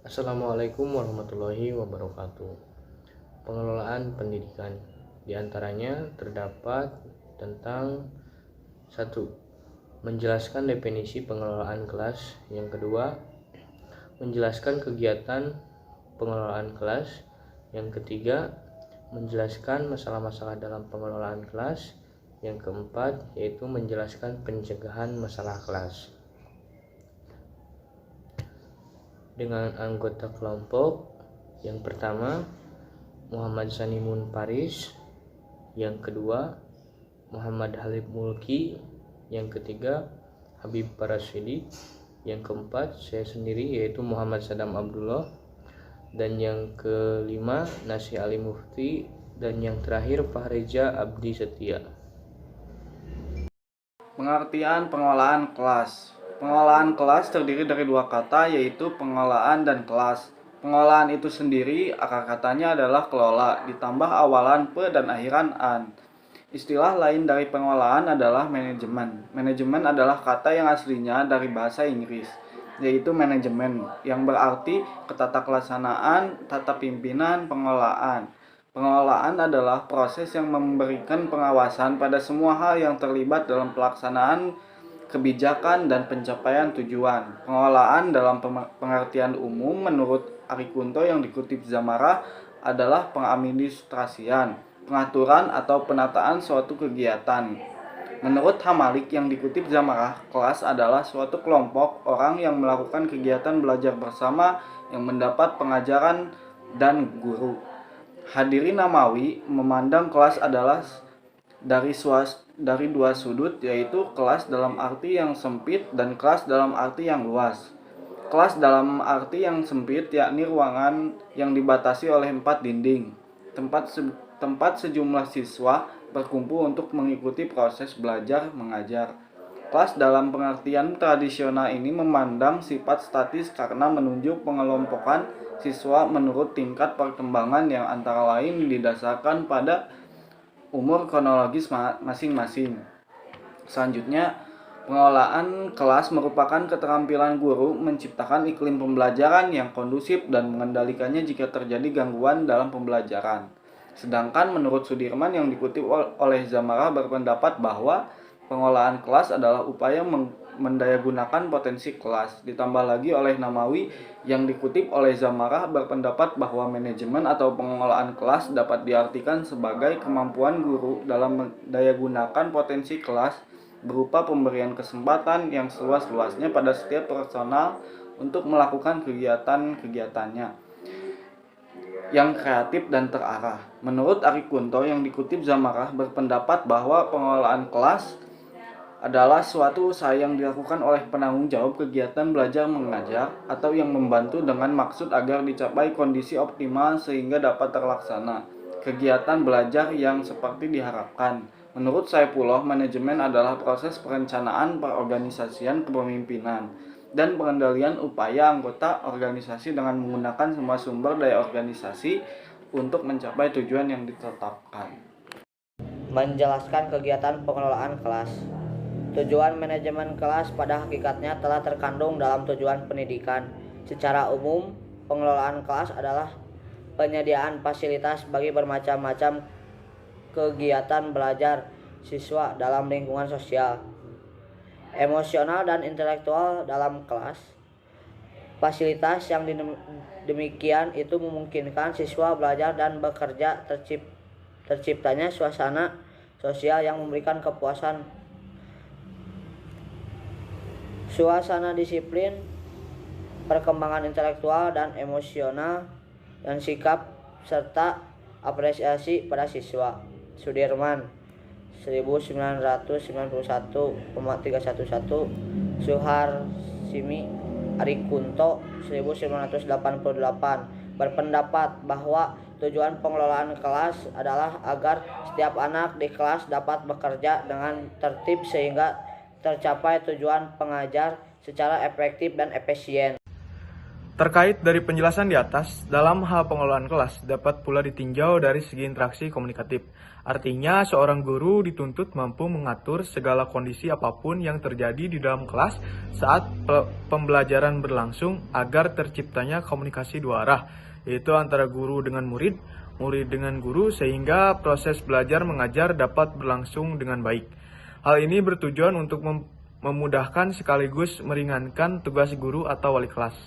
Assalamualaikum warahmatullahi wabarakatuh. Pengelolaan pendidikan. Di antaranya terdapat tentang 1. Menjelaskan definisi pengelolaan kelas. Yang kedua, menjelaskan kegiatan pengelolaan kelas. Yang ketiga, menjelaskan masalah-masalah dalam pengelolaan kelas. Yang keempat, yaitu menjelaskan pencegahan masalah kelas. Dengan anggota kelompok, yang pertama Muhammad Sanimun Paris, yang kedua Muhammad Halib Mulki, yang ketiga Habib Parasidi, yang keempat saya sendiri yaitu Muhammad Sadam Abdullah, dan yang kelima Nasi Ali Mufti, dan yang terakhir Fahreja Abdi Setia. Pengertian pengelolaan kelas. Pengelolaan kelas terdiri dari dua kata, yaitu pengelolaan dan kelas. Pengelolaan itu sendiri, akar katanya adalah kelola, ditambah awalan pe dan akhiran an. Istilah lain dari pengelolaan adalah manajemen. Manajemen adalah kata yang aslinya dari bahasa Inggris, yaitu manajemen, yang berarti ketatakelaksanaan, tata pimpinan, pengelolaan. Pengelolaan adalah proses yang memberikan pengawasan pada semua hal yang terlibat dalam pelaksanaan kebijakan dan pencapaian tujuan. Pengelolaan dalam pengertian umum menurut Ari Kunto yang dikutip Zamarah adalah pengadministrasian, pengaturan atau penataan suatu kegiatan. Menurut Hamalik yang dikutip Zamarah, kelas adalah suatu kelompok orang yang melakukan kegiatan belajar bersama yang mendapat pengajaran dan guru. Hadirin Namawi memandang kelas adalah dari dua sudut, yaitu kelas dalam arti yang sempit dan kelas dalam arti yang luas. Kelas dalam arti yang sempit yakni ruangan yang dibatasi oleh 4 dinding, tempat sejumlah siswa berkumpul untuk mengikuti proses belajar mengajar. Kelas dalam pengertian tradisional ini memandang sifat statis karena menunjuk pengelompokan siswa menurut tingkat perkembangan yang antara lain didasarkan pada umur kronologis masing-masing. Selanjutnya, pengelolaan kelas merupakan keterampilan guru menciptakan iklim pembelajaran yang kondusif dan mengendalikannya jika terjadi gangguan dalam pembelajaran. Sedangkan menurut Sudirman yang dikutip oleh Zamarah berpendapat bahwa pengelolaan kelas adalah upaya mendayagunakan potensi kelas. Ditambah lagi oleh Namawi yang dikutip oleh Zamarah berpendapat bahwa manajemen atau pengelolaan kelas dapat diartikan sebagai kemampuan guru dalam mendayagunakan potensi kelas berupa pemberian kesempatan yang seluas-luasnya pada setiap personal untuk melakukan kegiatan-kegiatannya yang kreatif dan terarah. Menurut Ari Kunto yang dikutip Zamarah berpendapat bahwa pengelolaan kelas adalah suatu usaha yang dilakukan oleh penanggung jawab kegiatan belajar mengajar atau yang membantu dengan maksud agar dicapai kondisi optimal sehingga dapat terlaksana kegiatan belajar yang seperti diharapkan. Menurut Saifullah, manajemen adalah proses perencanaan, perorganisasian, kepemimpinan, dan pengendalian upaya anggota organisasi dengan menggunakan semua sumber daya organisasi untuk mencapai tujuan yang ditetapkan. Menjelaskan kegiatan pengelolaan kelas. Tujuan manajemen kelas pada hakikatnya telah terkandung dalam tujuan pendidikan. Secara umum, pengelolaan kelas adalah penyediaan fasilitas bagi bermacam-macam kegiatan belajar siswa dalam lingkungan sosial, emosional, dan intelektual dalam kelas. Fasilitas yang demikian itu memungkinkan siswa belajar dan bekerja, terciptanya suasana sosial yang memberikan kepuasan, suasana disiplin, perkembangan intelektual dan emosional, dan sikap serta apresiasi pada siswa. Sudirman 1991,311, Suharsimi Ari Kunto 1988 berpendapat bahwa tujuan pengelolaan kelas adalah agar setiap anak di kelas dapat bekerja dengan tertib sehingga tercapai tujuan pengajar secara efektif dan efisien. Terkait dari penjelasan di atas, dalam hal pengelolaan kelas dapat pula ditinjau dari segi interaksi komunikatif. Artinya, seorang guru dituntut mampu mengatur segala kondisi apapun yang terjadi di dalam kelas saat pembelajaran berlangsung agar terciptanya komunikasi dua arah, yaitu antara guru dengan murid, murid dengan guru, sehingga proses belajar mengajar dapat berlangsung dengan baik. Hal ini bertujuan untuk memudahkan sekaligus meringankan tugas guru atau wali kelas.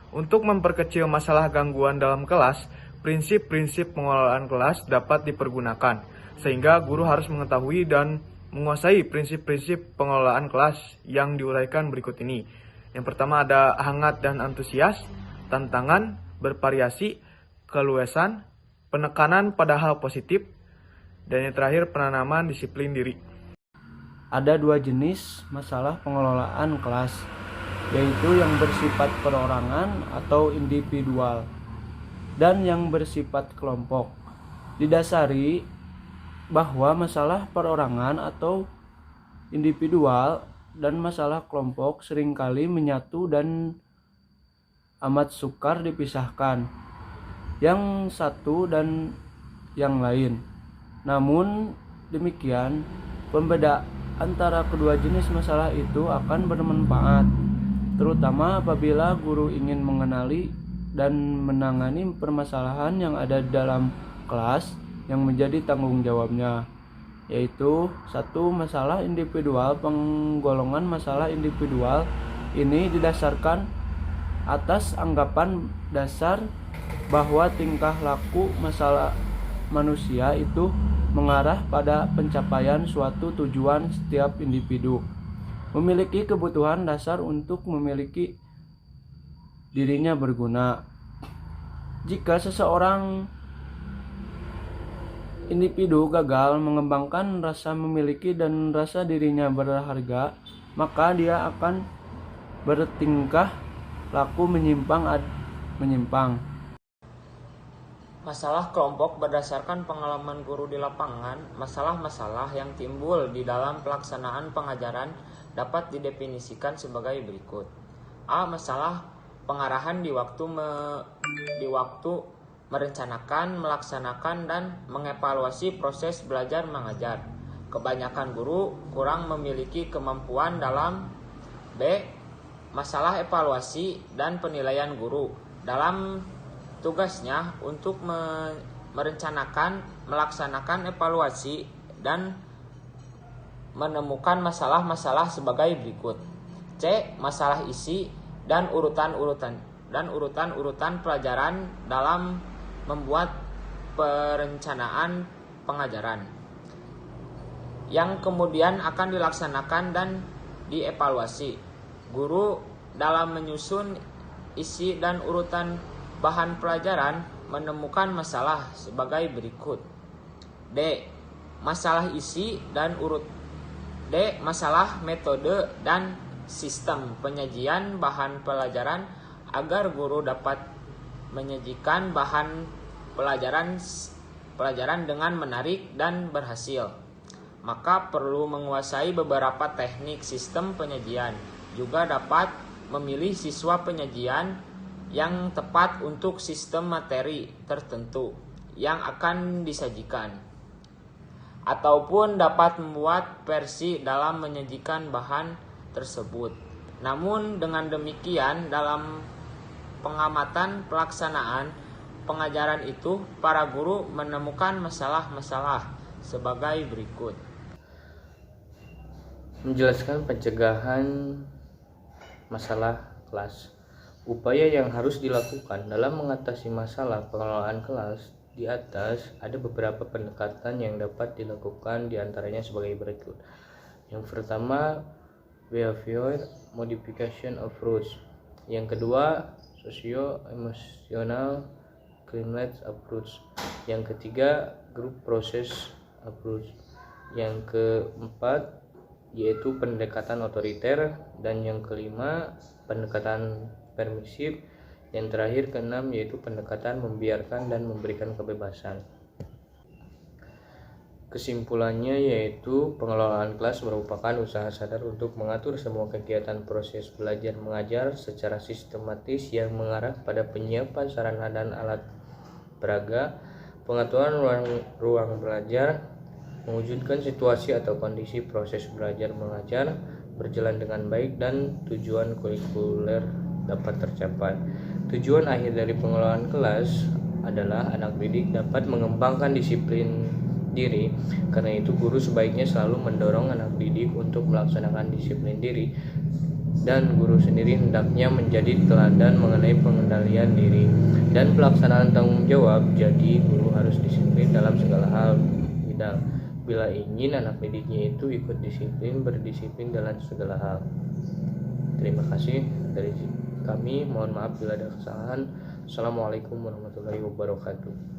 Untuk memperkecil masalah gangguan dalam kelas, prinsip-prinsip pengelolaan kelas dapat dipergunakan, sehingga guru harus mengetahui dan menguasai prinsip-prinsip pengelolaan kelas yang diuraikan berikut ini. Yang pertama ada hangat dan antusias, tantangan, bervariasi, keluasan, penekanan pada hal positif, dan yang terakhir penanaman disiplin diri. Ada dua jenis masalah pengelolaan kelas, yaitu yang bersifat perorangan atau individual dan yang bersifat kelompok. Didasari bahwa masalah perorangan atau individual dan masalah kelompok seringkali menyatu dan amat sukar dipisahkan yang satu dan yang lain. Namun demikian, pembeda antara kedua jenis masalah itu akan bermanfaat, terutama apabila guru ingin mengenali dan menangani permasalahan yang ada dalam kelas yang menjadi tanggung jawabnya, yaitu satu, masalah individual. Penggolongan masalah individual ini didasarkan atas anggapan dasar bahwa tingkah laku masalah manusia itu mengarah pada pencapaian suatu tujuan. Setiap individu memiliki kebutuhan dasar untuk memiliki dirinya berguna. Jika seseorang individu gagal mengembangkan rasa memiliki dan rasa dirinya berharga, maka dia akan bertingkah laku menyimpang. Masalah kelompok berdasarkan pengalaman guru di lapangan, masalah-masalah yang timbul di dalam pelaksanaan pengajaran dapat didefinisikan sebagai berikut. A. Masalah pengarahan di waktu merencanakan, melaksanakan, dan mengevaluasi proses belajar mengajar. Kebanyakan guru kurang memiliki kemampuan dalam. B. Masalah evaluasi dan penilaian guru dalam tugasnya untuk merencanakan, melaksanakan evaluasi, dan menemukan masalah-masalah sebagai berikut. C. Masalah isi dan urutan-urutan pelajaran dalam membuat perencanaan pengajaran yang kemudian akan dilaksanakan dan dievaluasi. Guru dalam menyusun isi dan urutan bahan pelajaran menemukan masalah sebagai berikut. D. Masalah isi dan masalah metode dan sistem penyajian bahan pelajaran agar guru dapat menyajikan bahan pelajaran dengan menarik dan berhasil. Maka perlu menguasai beberapa teknik sistem penyajian. Juga dapat memilih siswa penyajian yang tepat untuk sistem materi tertentu yang akan disajikan, ataupun dapat membuat versi dalam menyajikan bahan tersebut. Namun dengan demikian, dalam pengamatan pelaksanaan pengajaran itu, para guru menemukan masalah-masalah sebagai berikut. Menjelaskan pencegahan masalah kelas. Upaya yang harus dilakukan dalam mengatasi masalah pengelolaan kelas di atas ada beberapa pendekatan yang dapat dilakukan, diantaranya sebagai berikut. Yang pertama, behavior modification approach. Yang kedua, socio-emotional climate approach. Yang ketiga, group process approach. Yang keempat yaitu pendekatan otoriter, dan yang kelima pendekatan permisif. Yang terakhir keenam yaitu pendekatan membiarkan dan memberikan kebebasan. Kesimpulannya yaitu pengelolaan kelas merupakan usaha sadar untuk mengatur semua kegiatan proses belajar mengajar secara sistematis yang mengarah pada penyiapan sarana dan alat peraga, pengaturan ruang belajar, mewujudkan situasi atau kondisi proses belajar mengajar berjalan dengan baik dan tujuan kurikuler dapat tercapai. Tujuan akhir dari pengelolaan kelas adalah anak didik dapat mengembangkan disiplin diri. Karena itu guru sebaiknya selalu mendorong anak didik untuk melaksanakan disiplin diri, dan guru sendiri hendaknya menjadi teladan mengenai pengendalian diri dan pelaksanaan tanggung jawab. Jadi guru harus disiplin dalam segala hal bidang bila ingin anak didiknya itu ikut disiplin, berdisiplin dalam segala hal. Terima kasih dari kami, mohon maaf bila ada kesalahan. Assalamualaikum warahmatullahi wabarakatuh.